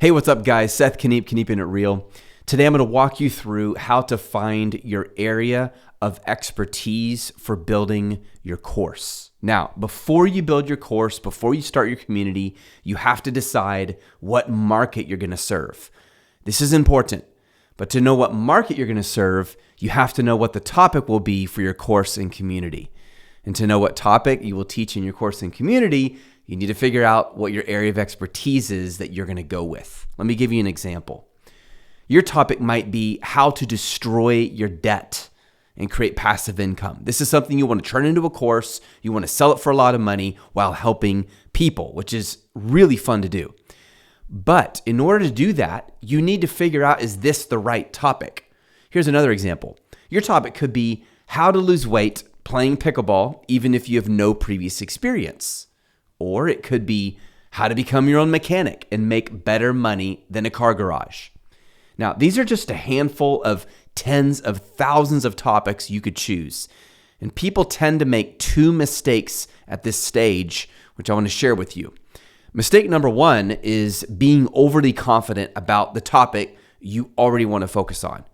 Hey, what's up, guys? Seth Kniep, Knieping It Real. Today, I'm going to walk you through how to find your area of expertise for building your course. Now, before you build your course, before you start your community, you have to decide what market you're going to serve. This is important, but to know what market you're going to serve, you have to know what the topic will be for your course and community. And to know what topic you will teach in your course and community, you need to figure out what your area of expertise is that you're going to go with. Let me give you an example. Your topic might be how to destroy your debt and create passive income. This is something you want to turn into a course. You want to sell it for a lot of money while helping people, which is really fun to do. But in order to do that, you need to figure out, is this the right topic? Here's another example. Your topic could be how to lose weight playing pickleball, even if you have no previous experience. Or it could be how to become your own mechanic and make better money than a car garage. Now, these are just a handful of tens of thousands of topics you could choose. And people tend to make two mistakes at this stage, which I want to share with you. Mistake number one is being overly confident about the topic you already want to focus on.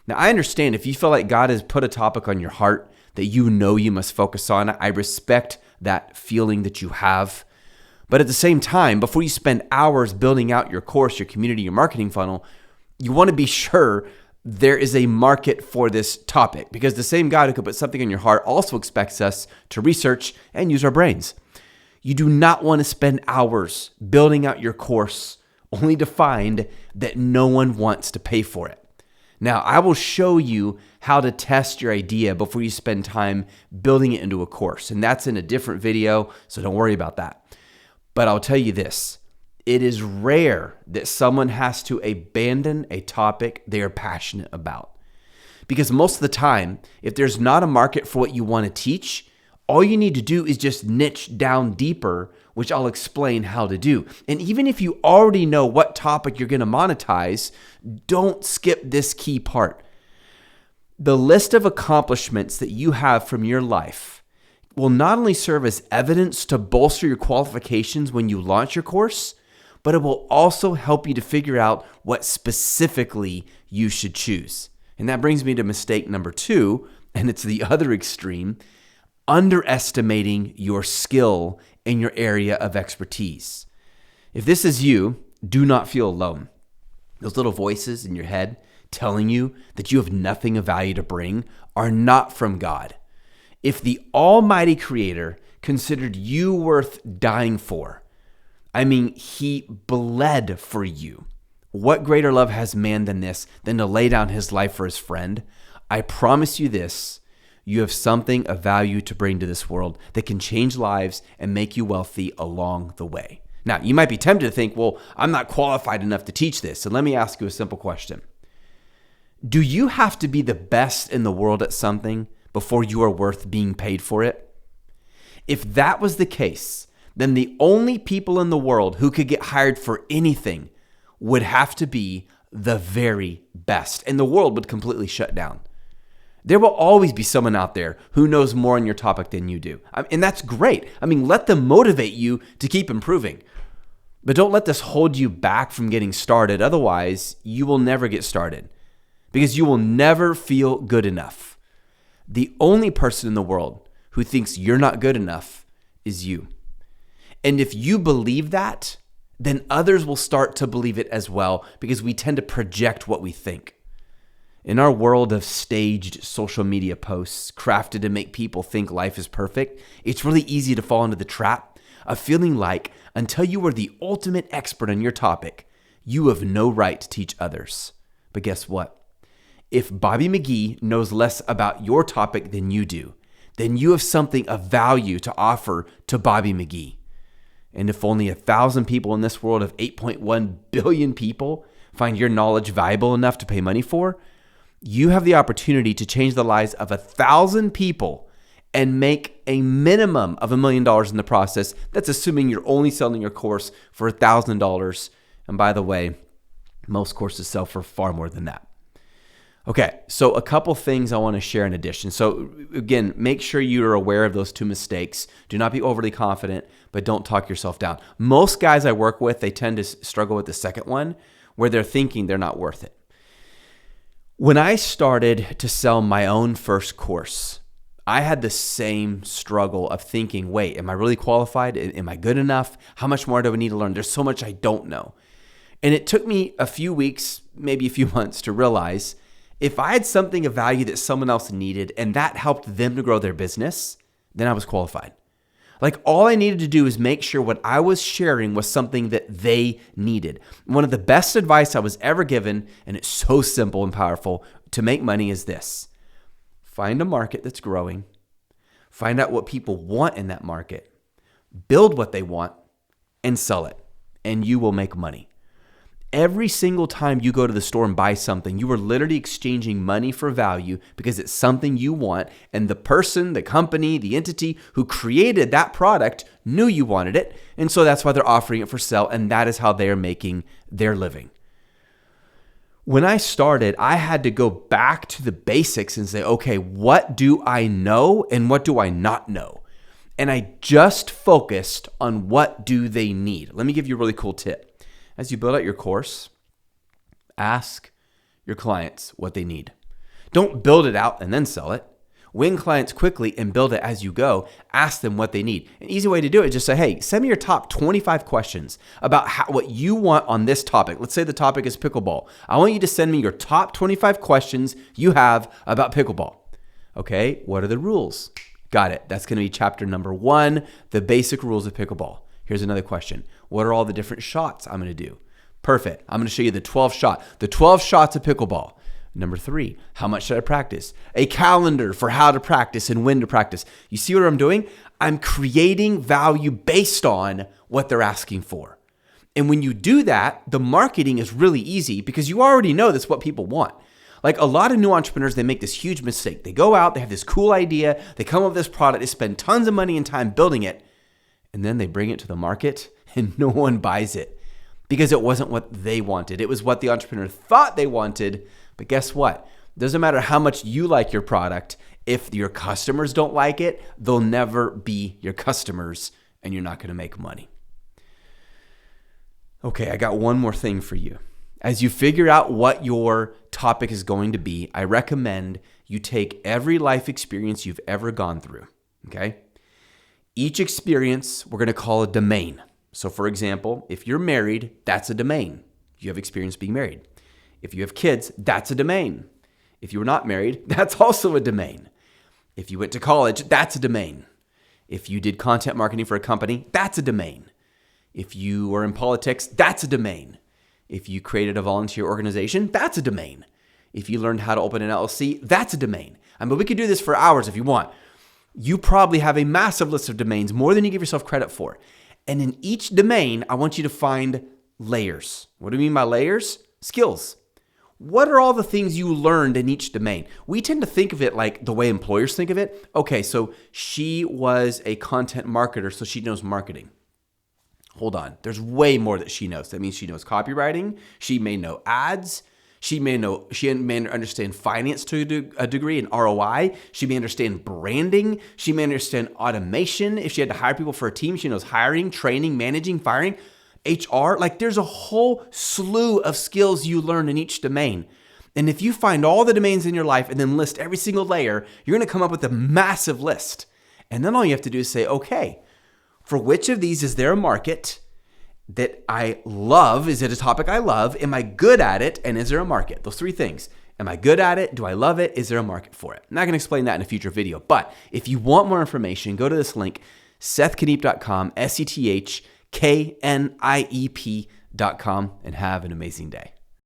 Now, I understand if you feel like God has put a topic on your heart that you know you must focus on. I respect that feeling that you have. But at the same time, before you spend hours building out your course, your community, your marketing funnel, you want to be sure there is a market for this topic, because the same God who could put something in your heart also expects us to research and use our brains. You do not want to spend hours building out your course only to find that no one wants to pay for it. Now, I will show you how to test your idea before you spend time building it into a course. And that's in a different video, so don't worry about that. But I'll tell you this, it is rare that someone has to abandon a topic they are passionate about. Because most of the time, if there's not a market for what you want to teach, all you need to do is just niche down deeper, which I'll explain how to do. And even if you already know what topic you're going to monetize, don't skip this key part. The list of accomplishments that you have from your life will not only serve as evidence to bolster your qualifications when you launch your course, but it will also help you to figure out what specifically you should choose. And that brings me to mistake number two, and it's the other extreme: underestimating your skill in your area of expertise. If this is you, do not feel alone. Those little voices in your head telling you that you have nothing of value to bring are not from God. If the Almighty Creator considered you worth dying for, He bled for you. What greater love has man than this, than to lay down his life for his friend? I promise you this, you have something of value to bring to this world that can change lives and make you wealthy along the way. Now, you might be tempted to think, well, I'm not qualified enough to teach this. So let me ask you a simple question. Do you have to be the best in the world at something before you are worth being paid for it? If that was the case, then the only people in the world who could get hired for anything would have to be the very best, and the world would completely shut down. There will always be someone out there who knows more on your topic than you do. And that's great. Let them motivate you to keep improving. But don't let this hold you back from getting started. Otherwise, you will never get started because you will never feel good enough. The only person in the world who thinks you're not good enough is you. And if you believe that, then others will start to believe it as well, because we tend to project what we think. In our world of staged social media posts crafted to make people think life is perfect, it's really easy to fall into the trap of feeling like until you are the ultimate expert on your topic, you have no right to teach others. But guess what? If Bobby McGee knows less about your topic than you do, then you have something of value to offer to Bobby McGee. And if only 1,000 people in this world of 8.1 billion people find your knowledge valuable enough to pay money for, you have the opportunity to change the lives of 1,000 people and make a minimum of $1 million in the process. That's assuming you're only selling your course for $1,000. And by the way, most courses sell for far more than that. Okay, so a couple things I want to share in addition. So again, make sure you're aware of those two mistakes. Do not be overly confident, but don't talk yourself down. Most guys I work with, they tend to struggle with the second one, where they're thinking they're not worth it. When I started to sell my own first course, I had the same struggle of thinking, wait, am I really qualified? Am I good enough? How much more do I need to learn? There's so much I don't know. And it took me a few weeks, maybe a few months to realize if I had something of value that someone else needed and that helped them to grow their business, then I was qualified. Like all I needed to do is make sure what I was sharing was something that they needed. One of the best advice I was ever given, and it's so simple and powerful to make money, is this. Find a market that's growing. Find out what people want in that market. Build what they want and sell it, and you will make money. Every single time you go to the store and buy something, you are literally exchanging money for value because it's something you want, and the person, the company, the entity who created that product knew you wanted it, and so that's why they're offering it for sale, and that is how they're making their living. When I started, I had to go back to the basics and say, okay, what do I know and what do I not know? And I just focused on what do they need. Let me give you a really cool tip. As you build out your course, ask your clients what they need. Don't build it out and then sell it. Win clients quickly and build it as you go. Ask them what they need. An easy way to do it is just say, hey, send me your top 25 questions about what you want on this topic. Let's say the topic is pickleball. I want you to send me your top 25 questions you have about pickleball. Okay, what are the rules? Got it. That's going to be chapter number 1, the basic rules of pickleball. Here's another question. What are all the different shots I'm going to do? Perfect. I'm going to show you the 12 shots of pickleball. Number 3, how much should I practice? A calendar for how to practice and when to practice. You see what I'm doing? I'm creating value based on what they're asking for. And when you do that, the marketing is really easy because you already know that's what people want. Like a lot of new entrepreneurs, they make this huge mistake. They go out, they have this cool idea, they come up with this product, they spend tons of money and time building it, and then they bring it to the market and no one buys it because it wasn't what they wanted. It was what the entrepreneur thought they wanted. But guess what? Doesn't matter how much you like your product. If your customers don't like it, they'll never be your customers and you're not going to make money. Okay, I got one more thing for you. As you figure out what your topic is going to be, I recommend you take every life experience you've ever gone through, okay? Each experience we're going to call a domain. So for example, if you're married, that's a domain. You have experience being married. If you have kids, that's a domain. If you were not married, that's also a domain. If you went to college, that's a domain. If you did content marketing for a company, that's a domain. If you were in politics, that's a domain. If you created a volunteer organization, that's a domain. If you learned how to open an LLC, that's a domain. I mean, we could do this for hours if you want. You probably have a massive list of domains, more than you give yourself credit for. And in each domain, I want you to find layers. What do you mean by layers? Skills. What are all the things you learned in each domain? We tend to think of it like the way employers think of it. Okay, so she was a content marketer, so she knows marketing. Hold on. There's way more that she knows. That means she knows copywriting. She may know ads. She may understand finance to a degree and ROI. She may understand branding. She may understand automation. If she had to hire people for a team, she knows hiring, training, managing, firing. HR, like there's a whole slew of skills you learn in each domain. And if you find all the domains in your life and then list every single layer, you're going to come up with a massive list. And then all you have to do is say, okay, for which of these is there a market that I love? Is it a topic I love? Am I good at it? And is there a market? Those 3 things. Am I good at it? Do I love it? Is there a market for it? I'm not going to explain that in a future video. But if you want more information, go to this link, SethKniep.com, SethKniep.com, and have an amazing day.